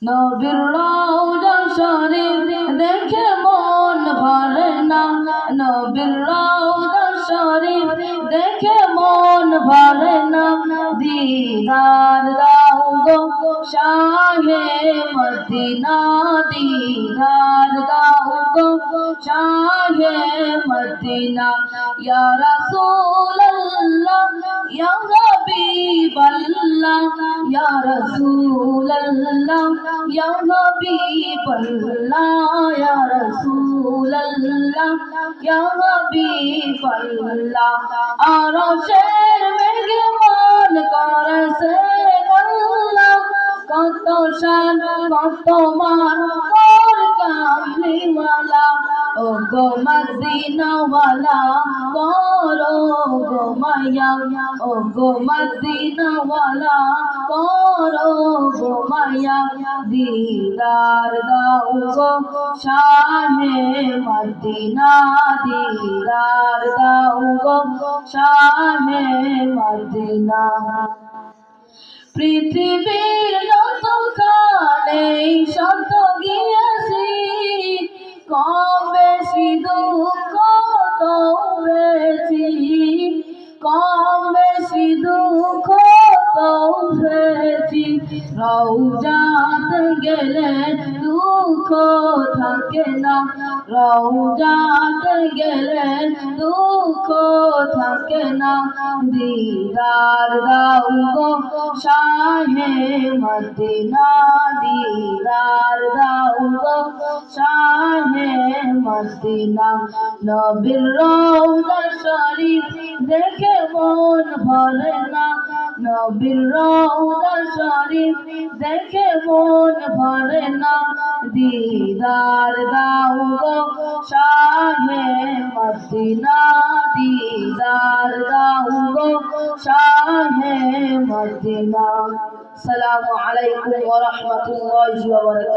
নবীর রওজা শরীফ দেখে মন ভরে না, নবীর রওজা শরীফ দেখে মন ভরে না। দিদার দাও গো শাহে মদিনা, দিদার দাও গো শাহে মদিনা। ইয়া রাসূলুল্লাহ ইয়া হাবিবাল্লাহ, ইয়া রাসূলুল্লাহ ইয়া হাবিবাল্লাহ, ইয়া রাসূলুল্লাহ ইয়া হাবিবাল্লাহ। আরশের মেহমান করেছেন আল্লাহ, কত শান কত মান তোর কামলিওয়ালা। ও গো মদিনাওয়ালা করো গো মায়া, ও গো মদিনাওয়ালা করো গো মায়া। দিদার দাও গো শাহে মদিনা, দিদার দাও গো শাহে মদিনা। পৃথিবীর যতখানে শত গিয়েছি, কম বেশি দুঃখ তো পেয়েছি, কম বেশি দুঃখ তো পেয়েছি। রওজাতে গেলে দুঃখ থাকে না, রওজাতে গেলে দুঃখ থাকে না। দিদার দাও গো শাহে মদিনা, দিদার দাও গো শাহে মদিনা। নবীর রওজা শরীফ দেখে মন ভরে না, নবীর রওজা শরীফ দেখে মন ভরে না। দিদার দাও গো শাহে মদিনা, দিদার দাও গো শাহে মদিনা। আসসালামু আলাইকুম ওয়া রাহমাতুল্লাহি ওয়া বারাকাতুহু।